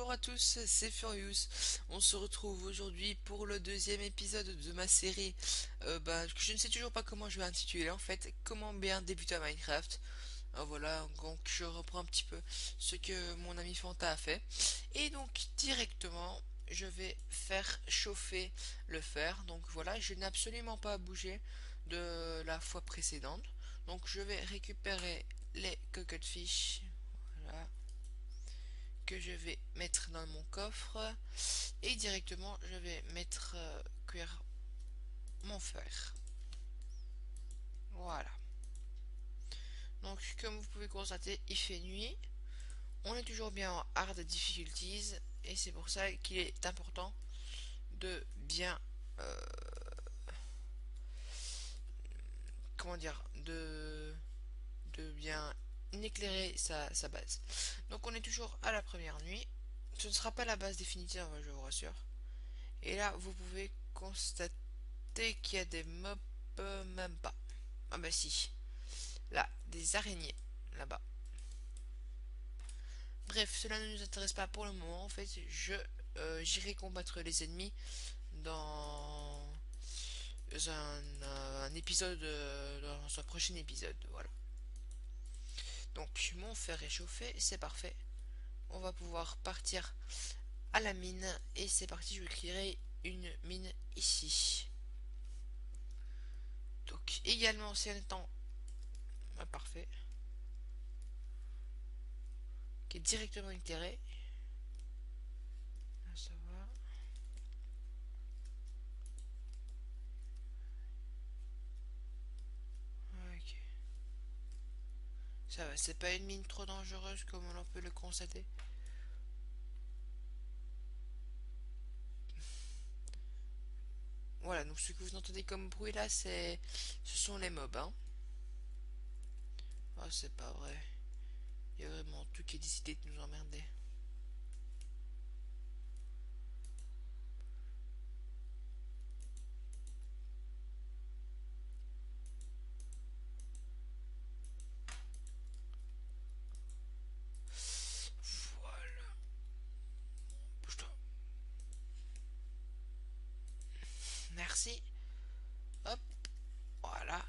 Bonjour à tous, c'est Furious. On se retrouve aujourd'hui pour le deuxième épisode de ma série. Je ne sais toujours pas comment je vais intituler en fait. Comment bien débuter à Minecraft. Voilà, donc je reprends un petit peu ce que mon ami Fanta a fait. Et donc directement, je vais faire chauffer le fer. Donc voilà, je n'ai absolument pas bougé de la fois précédente. Donc je vais récupérer les coquillettes fish. Voilà, que je vais mettre dans mon coffre et directement je vais mettre cuire mon fer. Voilà. Donc comme vous pouvez constater, il fait nuit. On est toujours bien en hard difficulties et c'est pour ça qu'il est important de bien comment dire de bien éclairer sa base. Donc on est toujours à la première nuit. Ce ne sera pas la base définitive, je vous rassure. Et là vous pouvez constater qu'il y a des mobs, même pas. Ah bah si. Là, des araignées. Là-bas. Bref, cela ne nous intéresse pas pour le moment. En fait, j'irai combattre les ennemis dans un épisode, dans un prochain épisode. Voilà. Donc, mon fer est chauffé, c'est parfait. On va pouvoir partir à la mine. Et c'est parti, je vais créer une mine ici. Donc, également, c'est un temps parfait. Qui est directement éclairé. Là, ça va. Ok. Ça va, c'est pas une mine trop dangereuse comme on peut le constater. Voilà, donc ce que vous entendez comme bruit là, ce sont les mobs, hein. Ah, c'est pas vrai. Il y a vraiment tout qui est décidé de nous emmerder. Voilà. Bouge-toi. Merci. Hop. Voilà.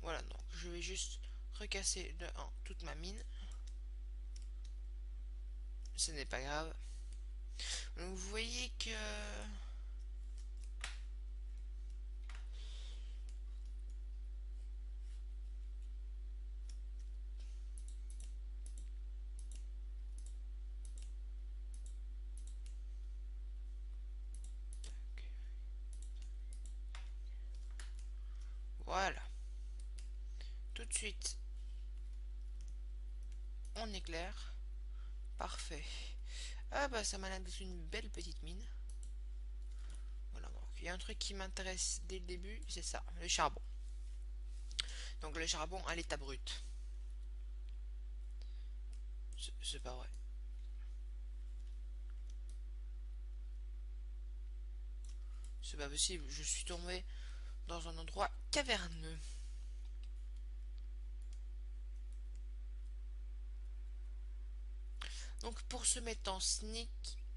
Voilà, donc je vais juste recasser de 1 toute ma mine. Ce n'est pas grave. Donc vous voyez que... Voilà. Tout de suite, on éclaire. Parfait. Ah bah ça m'a l'air d'être une belle petite mine. Voilà, donc il y a un truc qui m'intéresse dès le début, c'est ça, le charbon. Donc le charbon à l'état brut. C'est pas vrai. C'est pas possible, je suis tombé dans un endroit caverneux. Donc pour se mettre en sneak,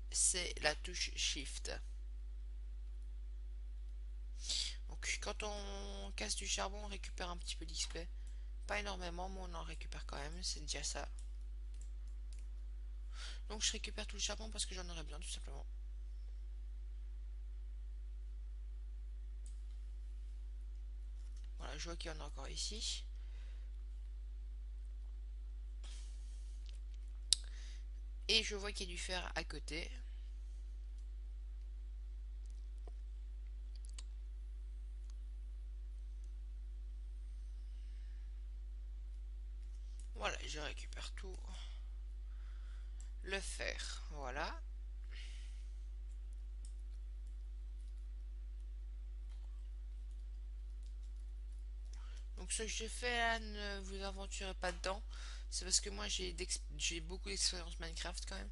c'est la touche Shift. Donc quand on casse du charbon, on récupère un petit peu d'XP. Pas énormément, mais on en récupère quand même, c'est déjà ça. Donc je récupère tout le charbon parce que j'en aurais besoin tout simplement. Voilà, je vois qu'il y en a encore ici. Et je vois qu'il y a du fer à côté. Voilà, je récupère tout. Le fer, voilà. Donc ce que je fais là, ne vous aventurez pas dedans. C'est parce que moi j'ai beaucoup d'expérience Minecraft quand même.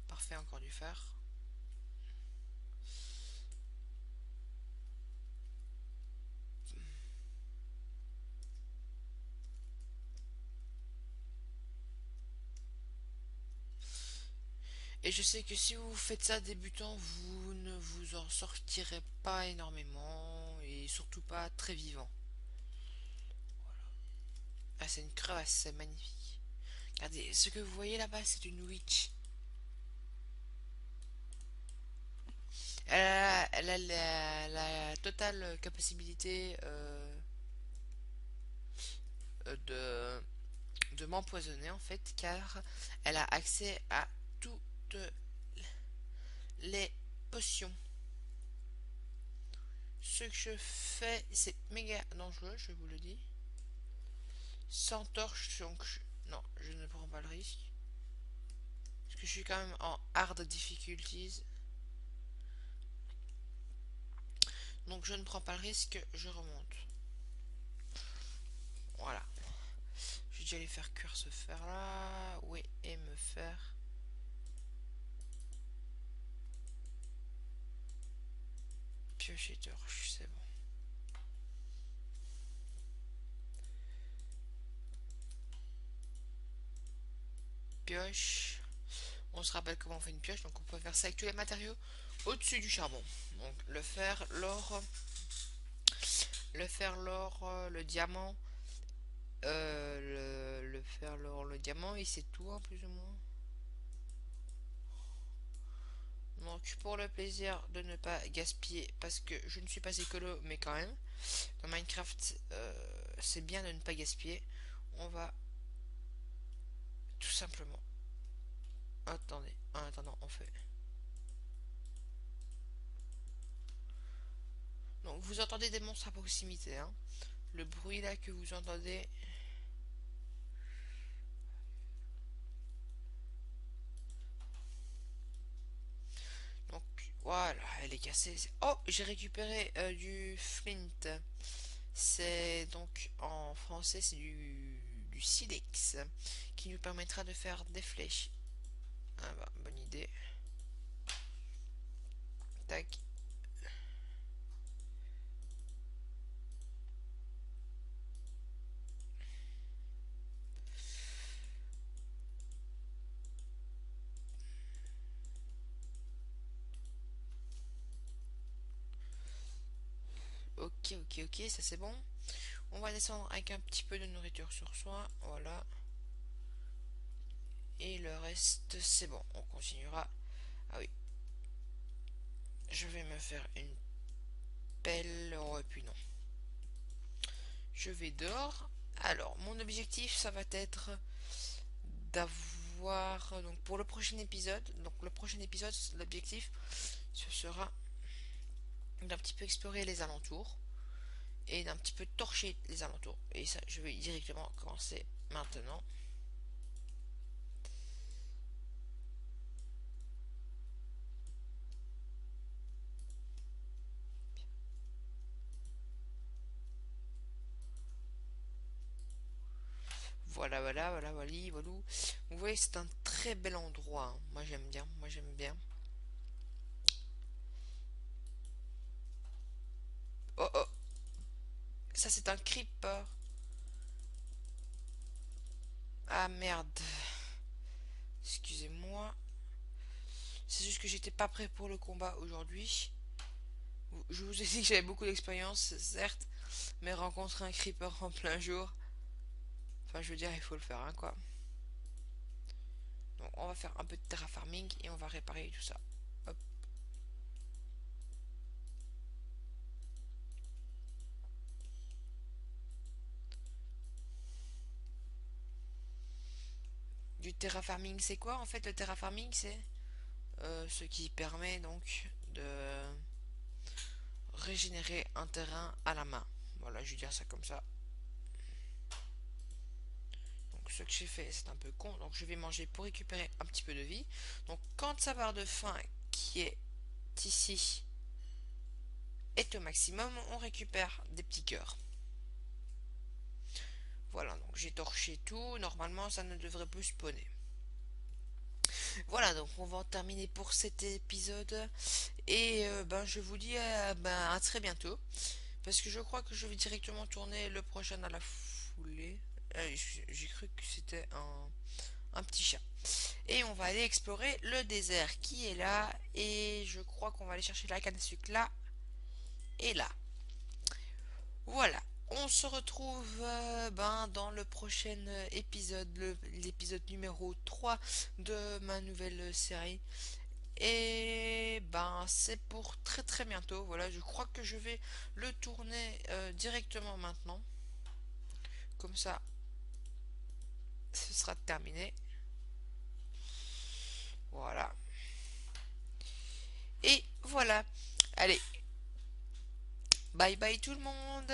Parfait, encore du fer. Et je sais que si vous faites ça débutant, vous ne vous en sortirez pas énormément et surtout pas très vivant. Ah, c'est une crevasse, c'est magnifique. Regardez, ce que vous voyez là-bas, c'est une witch. Elle a la totale capacité de m'empoisonner en fait, car elle a accès à toutes les potions. Ce que je fais, c'est méga dangereux, je vous le dis. Sans torche, donc non, je ne prends pas le risque. Parce que je suis quand même en hard difficulties. Donc je ne prends pas le risque, je remonte. Voilà. Je vais déjà aller faire cuire ce fer là. Oui, et me faire. Piocher torche, c'est bon. Pioche. On se rappelle comment on fait une pioche, donc on peut faire ça avec tous les matériaux au-dessus du charbon. Donc le fer, l'or, le diamant, le fer, l'or, le diamant, et c'est tout, hein, plus ou moins. Donc pour le plaisir de ne pas gaspiller, parce que je ne suis pas écolo, mais quand même, dans Minecraft, c'est bien de ne pas gaspiller. On va tout simplement... Attendez, en attendant, on fait... Donc vous entendez des monstres à proximité, hein. Le bruit là que vous entendez... Donc voilà, elle est cassée. Oh, j'ai récupéré du flint. C'est donc en français, c'est du silex qui nous permettra de faire des flèches. Ah bah, bonne idée. Tac. Ok, ok, ok, ça c'est bon. On va descendre avec un petit peu de nourriture sur soi. Voilà. Et le reste, c'est bon. On continuera. Ah oui. Je vais me faire une pelle. Oh, et puis non. Je vais dehors. Alors, mon objectif, ça va être d'avoir... Donc, pour le prochain épisode, l'objectif, ce sera d'un petit peu explorer les alentours et d'un petit peu torcher les alentours. Et ça, je vais directement commencer maintenant. Voilà, voilà, voilà, voilà, voilà. Vous voyez, c'est un très bel endroit, hein. Moi, j'aime bien. Moi, j'aime bien. Oh, oh. Ça, c'est un creeper. Ah, merde. Excusez-moi. C'est juste que j'étais pas prêt pour le combat aujourd'hui. Je vous ai dit que j'avais beaucoup d'expérience, certes. Mais rencontrer un creeper en plein jour... Enfin, je veux dire, il faut le faire, hein, quoi. Donc, on va faire un peu de terraforming et on va réparer tout ça. Hop. Du terraforming, c'est quoi en fait? Le terraforming, c'est ce qui permet donc de régénérer un terrain à la main. Voilà, je vais dire ça comme ça. Donc ce que j'ai fait, c'est un peu con. Donc je vais manger pour récupérer un petit peu de vie. Donc quand sa barre de faim qui est ici est au maximum, on récupère des petits cœurs. Voilà, donc j'ai torché tout. Normalement, ça ne devrait plus spawner. Voilà, donc on va en terminer pour cet épisode. Et ben, je vous dis ben, à très bientôt. Parce que je crois que je vais directement tourner le prochain à la foulée. J'ai cru que c'était un petit chat. et on va aller explorer le désert qui est là. Et je crois qu'on va aller chercher la canne à sucre là et là. Voilà. On se retrouve dans le prochain épisode, l'épisode numéro 3 de ma nouvelle série. Et c'est pour très très bientôt. Voilà, je crois que je vais le tourner directement maintenant. Comme ça, ce sera terminé. Voilà. Et voilà. Allez, bye bye tout le monde.